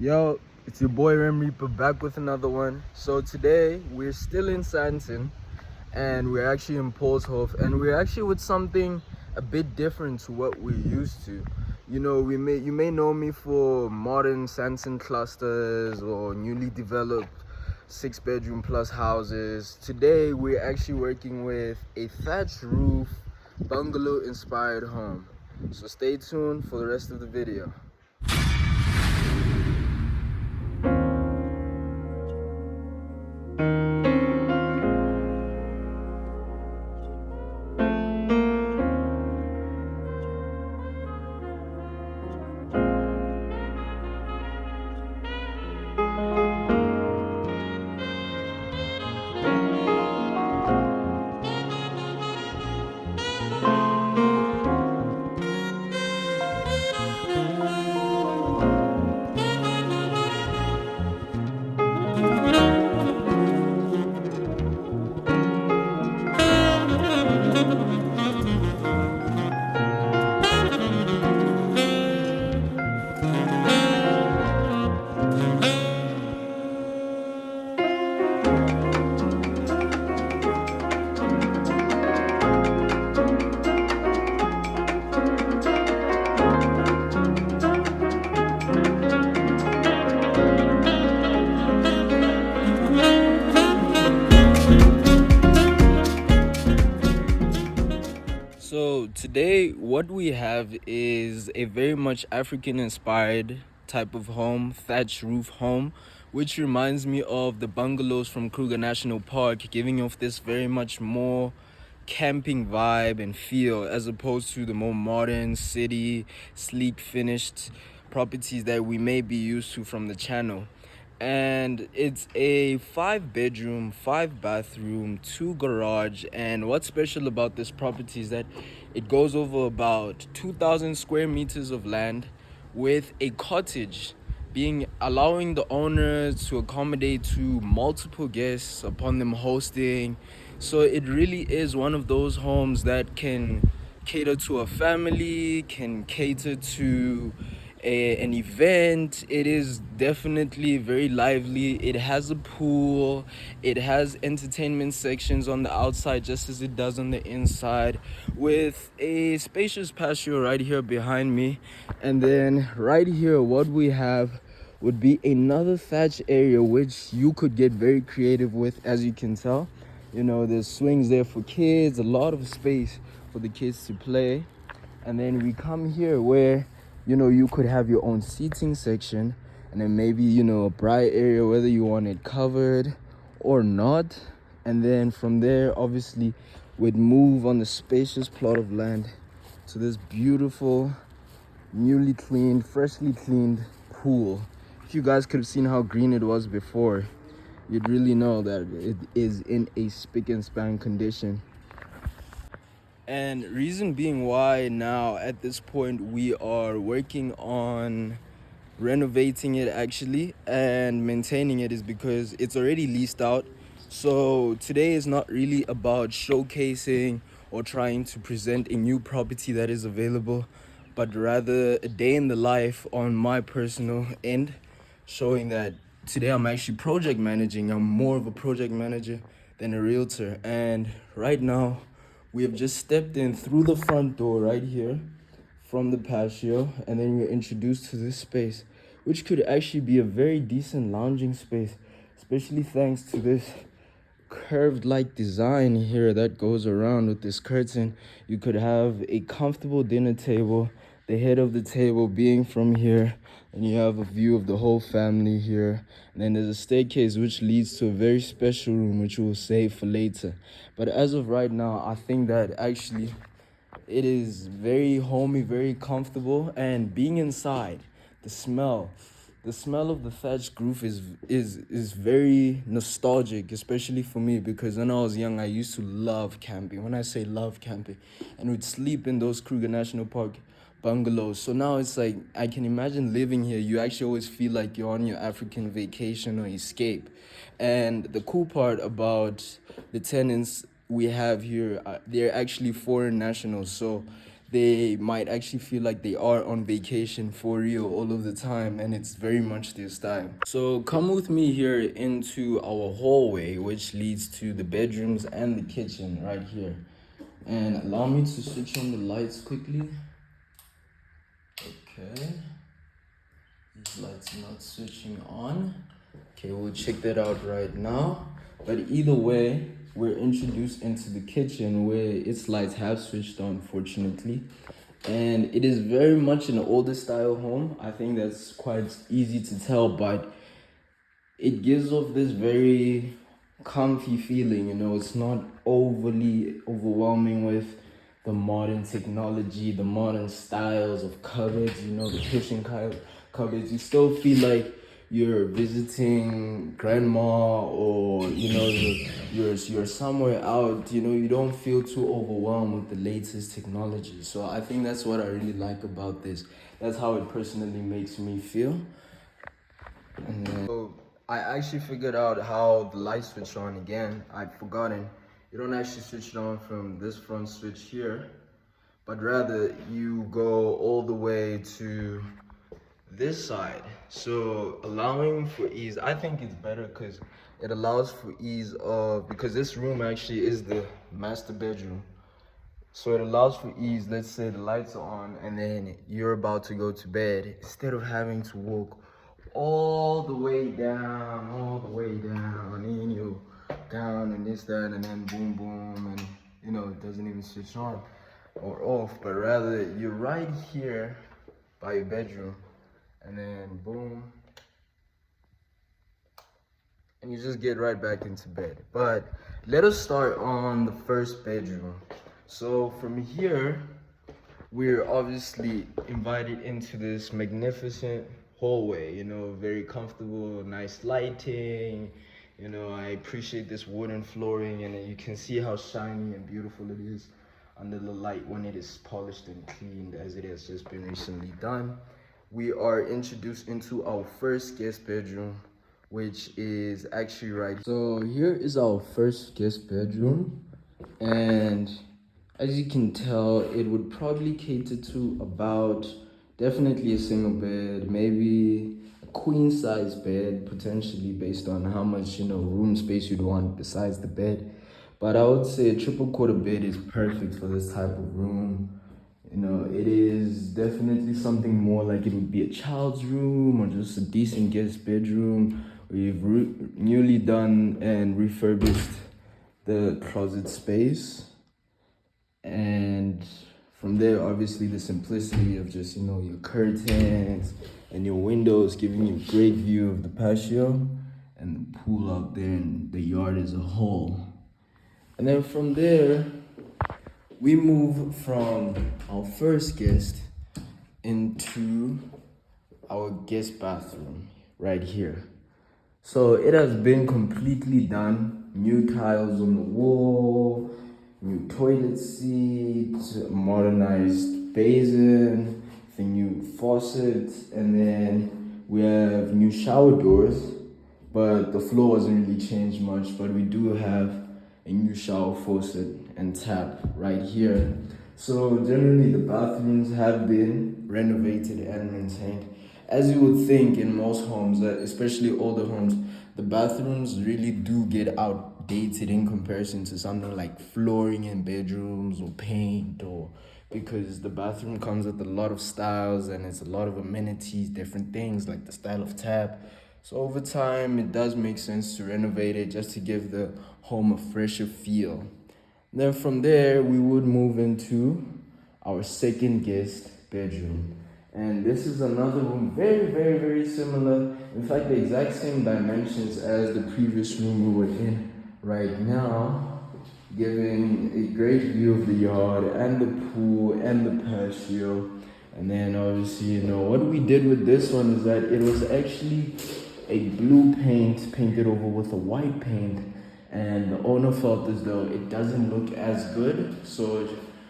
Yo, it's your boy RemReaper back with another one. So today we're still in Sandton and we're actually in Polshof, and we're actually with something a bit different to what we're used to. You know, you may know me for modern Sandton clusters or newly developed 6-bedroom plus houses. Today we're actually working with a thatch roof bungalow inspired home. So stay tuned for the rest of the video. So today what we have is a very much African inspired type of home, thatch roof home, which reminds me of the bungalows from Kruger National Park, giving off this very much more camping vibe and feel as opposed to the more modern city, sleek finished properties that we may be used to from the channel. And it's a 5-bedroom, 5-bathroom, 2 garage. And what's special about this property is that it goes over about 2,000 square meters of land with a cottage, being allowing the owners to accommodate to multiple guests upon them hosting. So it really is one of those homes that can cater to a family, can cater to an event. It is definitely very lively. It has a pool, it has entertainment sections on the outside just as it does on the inside, with a spacious patio right here behind me. And then right here what we have would be another thatch area which you could get very creative with. As you can tell, you know, there's swings there for kids, a lot of space for the kids to play. And then we come here where, you know, you could have your own seating section, and then maybe, you know, a bright area, whether you want it covered or not. And then from there, obviously, we'd move on the spacious plot of land to this beautiful, newly cleaned, freshly cleaned pool. If you guys could have seen how green it was before, you'd really know that it is in a spick and span condition. And reason being why now at this point we are working on renovating it actually and maintaining it is because it's already leased out. So today is not really about showcasing or trying to present a new property that is available, but rather a day in the life on my personal end, showing that today I'm actually project managing. I'm more of a project manager than a realtor. And right now we have just stepped in through the front door right here from the patio, and then you're introduced to this space, which could actually be a very decent lounging space, especially thanks to this curved like design here that goes around with this curtain. You could have a comfortable dinner table, the head of the table being from here, and you have a view of the whole family here. And then there's a staircase which leads to a very special room which we'll save for later. But as of right now, I think that actually it is very homey, very comfortable. And being inside, the smell of the thatched roof is very nostalgic, especially for me, because when I was young I used to love camping. When I say love camping, and we'd sleep in those Kruger National Park bungalows. So now it's like I can imagine living here. You actually always feel like you're on your African vacation or escape. And the cool part about the tenants we have here, they're actually foreign nationals. So they might actually feel like they are on vacation for real all of the time, and it's very much their style. So come with me here into our hallway, which leads to the bedrooms and the kitchen right here. And allow me to switch on the lights quickly. Okay. These lights are not switching on. Okay, we'll check that out right now. But either way, we're introduced into the kitchen where its lights have switched on, fortunately. And it is very much an older style home. I think that's quite easy to tell, but it gives off this very comfy feeling, you know. It's not overly overwhelming with the modern technology, the modern styles of cupboards, you know, the kitchen cupboards. You still feel like you're visiting grandma, or you know, you're somewhere out, you know. You don't feel too overwhelmed with the latest technology. So I think that's what I really like about this. That's how it personally makes me feel. And then, so I actually figured out how the light switch on again. I'd forgotten. You don't actually switch it on from this front switch here, but rather you go all the way to this side. So allowing for ease, I think it's better because it allows for ease of, because this room actually is the master bedroom. So it allows for ease. Let's say the lights are on and then you're about to go to bed. Instead of having to walk all the way down, and then you down and this, that, and then boom, boom, and you know, it doesn't even switch on or off, but rather you're right here by your bedroom, and then boom, and you just get right back into bed. But let us start on the first bedroom. So from here, we're obviously invited into this magnificent hallway, you know, very comfortable, nice lighting. You know, I appreciate this wooden flooring, and you can see how shiny and beautiful it is under the light when it is polished and cleaned, as it has just been recently done. We are introduced into our first guest bedroom, which is actually right. So here is our first guest bedroom, and as you can tell, it would probably cater to about definitely a single bed, maybe a queen size bed, potentially based on how much, you know, room space you'd want besides the bed. But I would say a triple quarter bed is perfect for this type of room. You know, it is definitely something more like it would be a child's room or just a decent guest bedroom. We've newly done and refurbished the closet space. And from there, obviously, the simplicity of just, you know, your curtains and your windows giving you a great view of the patio and the pool out there and the yard as a whole. And then from there, we move from our first guest into our guest bathroom right here. So it has been completely done. New tiles on the wall, new toilet seat, modernized basin, the new faucet, and then we have new shower doors, but the floor hasn't really changed much, but we do have a new shower faucet and tap right here. So generally the bathrooms have been renovated and maintained. As you would think in most homes, especially older homes, the bathrooms really do get outdated in comparison to something like flooring in bedrooms or paint, or because the bathroom comes with a lot of styles and it's a lot of amenities, different things like the style of tap. So over time, it does make sense to renovate it just to give the home a fresher feel. Then from there, we would move into our second guest bedroom. And this is another room, very, very, very similar. In fact, the exact same dimensions as the previous room we were in right now, giving a great view of the yard and the pool and the patio. And then obviously, you know, what we did with this one is that it was actually a blue paint painted over with a white paint. And the owner felt as though it doesn't look as good, so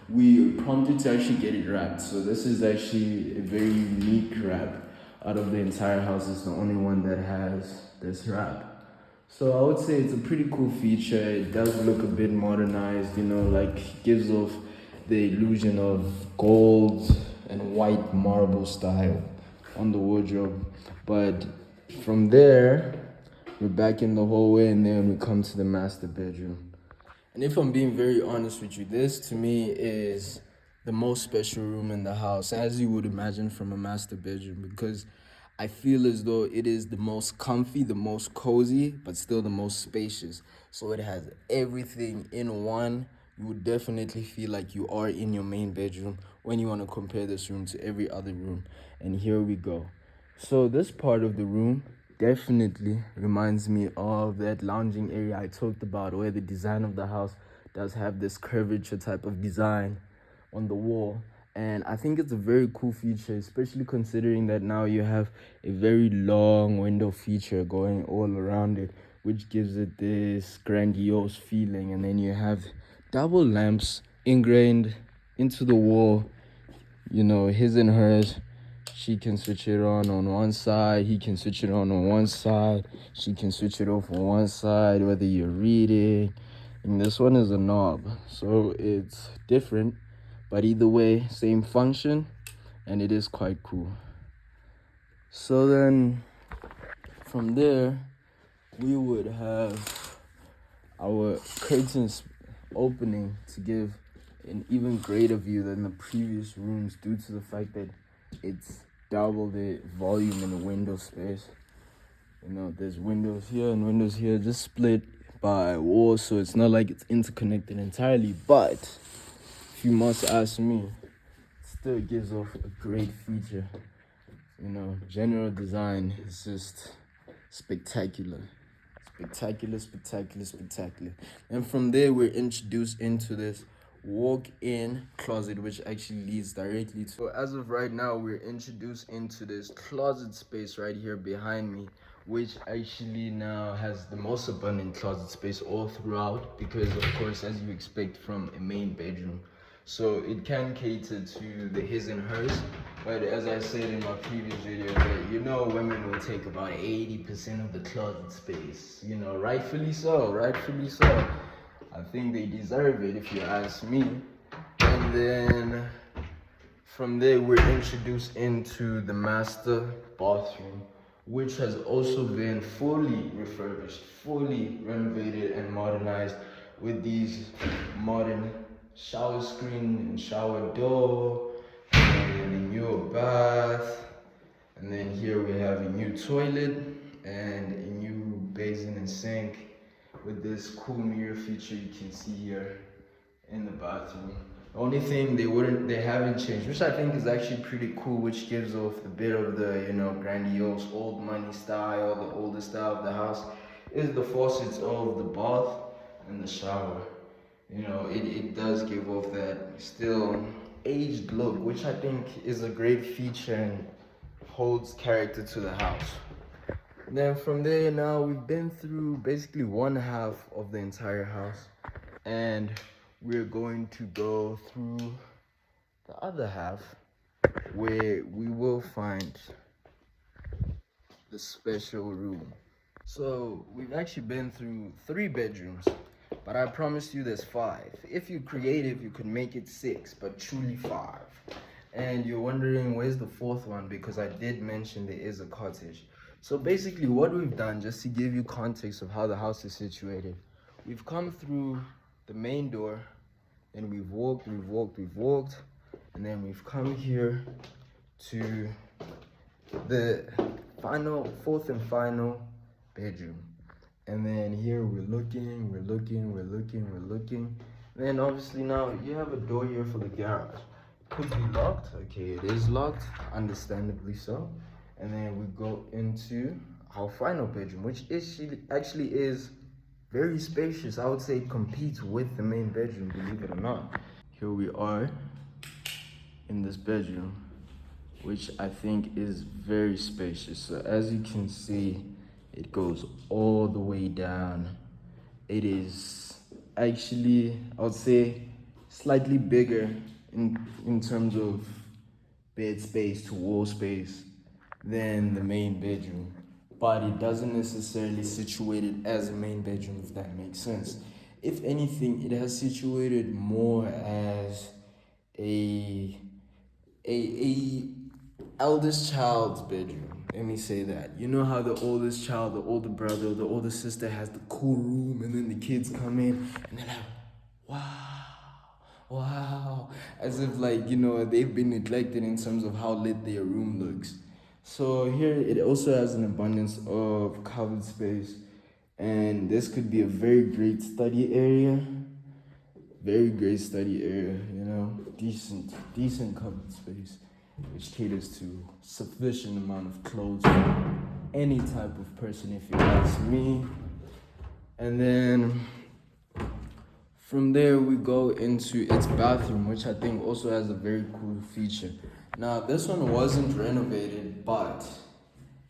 we prompted to actually get it wrapped. So this is actually a very unique wrap. Out of the entire house, it's the only one that has this wrap. So I would say it's a pretty cool feature. It does look a bit modernized, you know, like gives off the illusion of gold and white marble style on the wardrobe. But from there, we're back in the hallway, and then we come to the master bedroom. And if I'm being very honest with you, this to me is the most special room in the house, as you would imagine from a master bedroom, because I feel as though it is the most comfy, the most cozy, but still the most spacious. So it has everything in one. You would definitely feel like you are in your main bedroom when you want to compare this room to every other room. And here we go. So this part of the room definitely reminds me of that lounging area I talked about, where the design of the house does have this curvature type of design on the wall. And I think it's a very cool feature, especially considering that now you have a very long window feature going all around it, which gives it this grandiose feeling. And then you have double lamps ingrained into the wall, his and hers. She can switch it on one side, he can switch it on one side, she can switch it off on one side, whether you're reading. And this one is a knob, so it's different, but either way, same function, and it is quite cool. So then from there, we would have our curtains opening to give an even greater view than the previous rooms, due to the fact that it's double the volume in the window space. There's windows here and windows here, just split by walls, so it's not like it's interconnected entirely. But if you must ask me, it still gives off a great feature. General design is just spectacular. Spectacular. And from there, we're introduced into this walk-in closet, which actually leads directly to. So as of right now, we're introduced into this closet space right here behind me, which actually now has the most abundant closet space all throughout, because of course, as you expect from a main bedroom. So it can cater to the his and hers, but as I said in my previous video, that women will take about 80% of the closet space. Rightfully so. I think they deserve it, if you ask me. And then from there, we're introduced into the master bathroom, which has also been fully refurbished, fully renovated and modernized, with these modern shower screen and shower door, and a new bath. And then here we have a new toilet and a new basin and sink, with this cool mirror feature you can see here in the bathroom. The only thing they haven't changed, which I think is actually pretty cool, which gives off a bit of the, grandiose old money style, the older style of the house, is the faucets of the bath and the shower. It does give off that still aged look, which I think is a great feature and holds character to the house. Then from there, now we've been through basically one half of the entire house, and we're going to go through the other half, where we will find the special room. So we've actually been through 3 bedrooms, but I promised you there's 5. If you're creative, you could make it 6, but truly 5. And you're wondering where's the 4th one, because I did mention there is a cottage. So basically what we've done, just to give you context of how the house is situated, we've come through the main door, and we've walked, and then we've come here to the 4th and final bedroom. And then here we're looking. Then obviously now you have a door here for the garage. Could be locked. Okay, it is locked, understandably so. And then we go into our final bedroom, which actually is very spacious. I would say it competes with the main bedroom, believe it or not. Here we are in this bedroom, which I think is very spacious. So as you can see, it goes all the way down. It is actually, I would say, slightly bigger in terms of bed space to wall space than the main bedroom, but it doesn't necessarily situate it as a main bedroom, if that makes sense. If anything, it has situated more as a a eldest child's bedroom. Let me say that. You know how the oldest child, the older brother, the older sister has the cool room, and then the kids come in and they're like, wow, wow, as if like, they've been neglected in terms of how lit their room looks. So here it also has an abundance of covered space, and this could be a very great study area. Very great study area, decent covered space, which caters to sufficient amount of clothes for any type of person, if you ask me. And then from there we go into its bathroom, which I think also has a very cool feature. Now this one wasn't renovated, but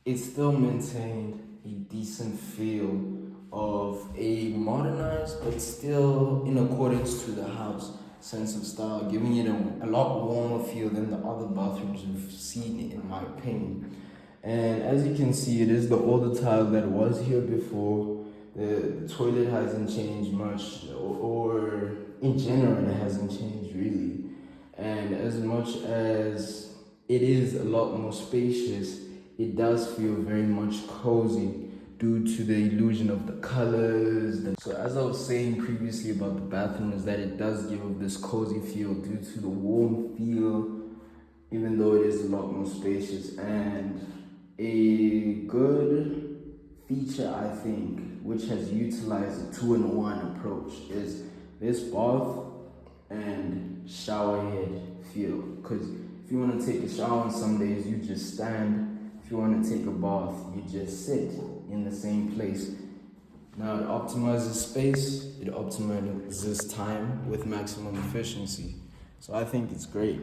it still maintained a decent feel of a modernized but still in accordance to the house sense of style, giving it a lot warmer feel than the other bathrooms we've seen, in my opinion. And as you can see, it is the older tile that was here before. The toilet hasn't changed much, or in general, it hasn't changed really. And as much as it is a lot more spacious, it does feel very much cozy due to the illusion of the colors. So as I was saying previously about the bathroom, is that it does give this cozy feel due to the warm feel, even though it is a lot more spacious. And a good feature, I think, which has utilized a 2-in-1 approach, is this bath and shower head feel. Because if you want to take a shower on some days, you just stand. If you want to take a bath, you just sit in the same place. Now it optimizes space, it optimizes time with maximum efficiency. So I think it's great.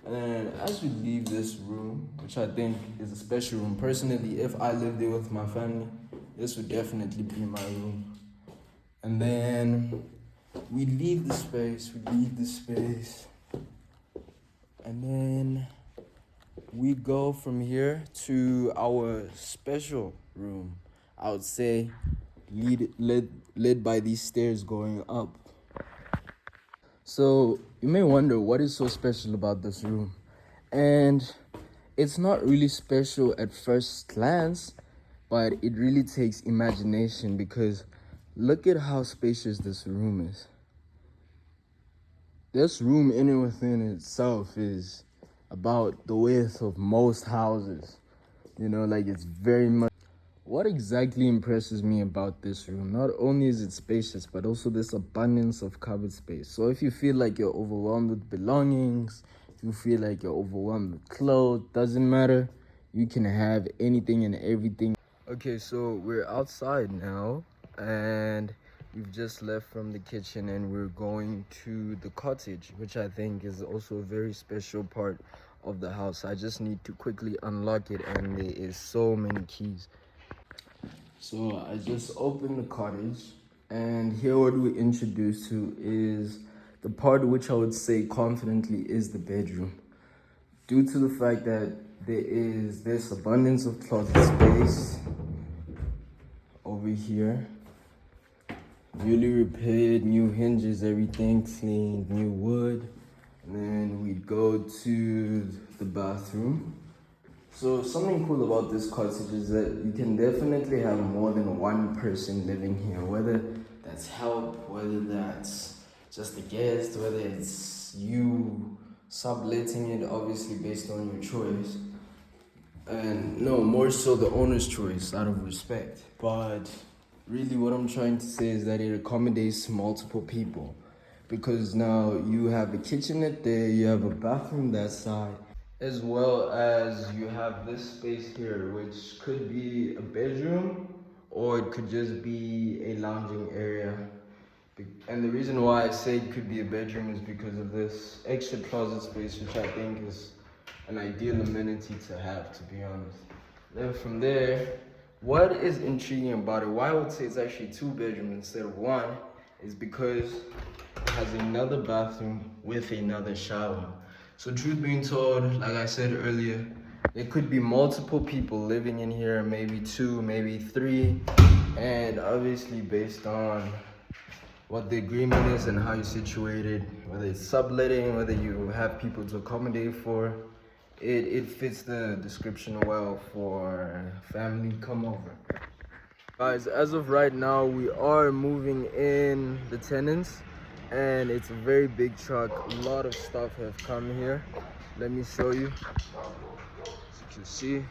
And as we leave this room, which I think is a special room, personally, if I lived there with my family, this would definitely be my room. And then we leave the space, and then we go from here to our special room. I would say led by these stairs going up. So you may wonder what is so special about this room. And it's not really special at first glance, but it really takes imagination, because look at how spacious this room is. This room in and within itself is about the width of most houses. It's very much. What exactly impresses me about this room? Not only is it spacious, but also this abundance of covered space. So if you feel like you're overwhelmed with belongings, if you feel like you're overwhelmed with clothes, doesn't matter. You can have anything and everything. Okay, so we're outside now, and we've just left from the kitchen, and we're going to the cottage, which I think is also a very special part of the house. I just need to quickly unlock it, and there is so many keys. So I just opened the cottage, and here what we're introduced to is the part which I would say confidently is the bedroom, due to the fact that there is this abundance of closet space over here. Newly repaired, new hinges, everything cleaned, new wood. And then we'd go to the bathroom. So something cool about this cottage is that you can definitely have more than one person living here, whether that's help, whether that's just a guest, whether it's you subletting it, obviously based on your choice. And no, more so the owner's choice out of respect. But really what I'm trying to say is that it accommodates multiple people, because now you have a kitchenette there, you have a bathroom that side, as well as you have this space here, which could be a bedroom or it could just be a lounging area. And the reason why I say it could be a bedroom is because of this extra closet space, which I think is an ideal amenity to have, to be honest. Then from there, what is intriguing about it, why I would say it's actually 2 bedrooms instead of 1, is because it has another bathroom with another shower. So truth being told, like I said earlier, there could be multiple people living in here, maybe 2, maybe 3, and obviously based on what the agreement is and how you're situated, whether it's subletting, whether you have people to accommodate for. It fits the description well for family come over. Guys, as of right now, we are moving in the tenants, and it's a very big truck. A lot of stuff have come here. Let me show you. As you can see,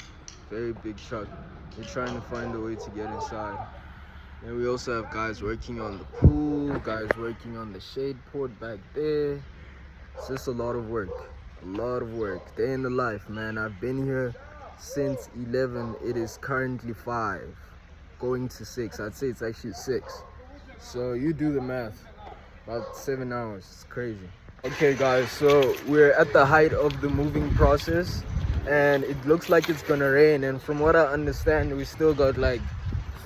very big truck. We're trying to find a way to get inside. And we also have guys working on the pool, guys working on the shade port back there. It's just a lot of work. A lot of work. Day in the life, man. I've been here since 11. It is currently 5, going to 6. I'd say it's actually 6. So you do the math. About 7 hours. It's crazy. Okay, guys. So we're at the height of the moving process, and it looks like it's gonna rain. And from what I understand, we still got like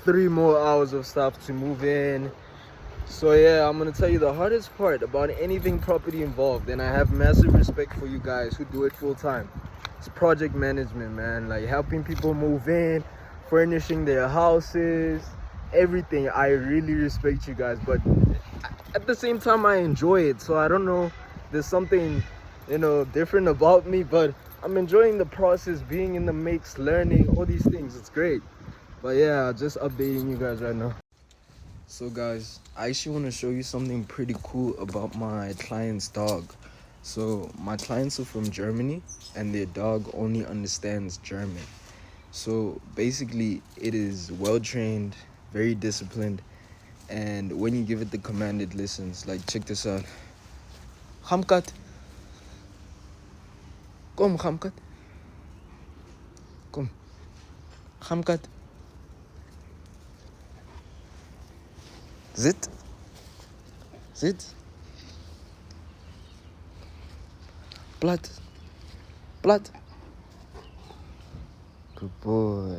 3 more hours of stuff to move in. So yeah, I'm gonna tell you the hardest part about anything property involved, and I have massive respect for you guys who do it full time. It's project management, man. Like helping people move in, furnishing their houses, everything. I really respect you guys, but at the same time I enjoy it. So I don't know, there's something, different about me, but I'm enjoying the process, being in the mix, learning all these things. It's great. But yeah, just updating you guys right now. So guys, I actually want to show you something pretty cool about my client's dog. So my clients are from Germany, and their dog only understands German. So basically it is well trained, very disciplined, and when you give it the command, it listens. Like, check this out. Hamkat. Kom Hamkat. Kom. Hamkat. Zit. Zit. Plat. Plat. Good boy.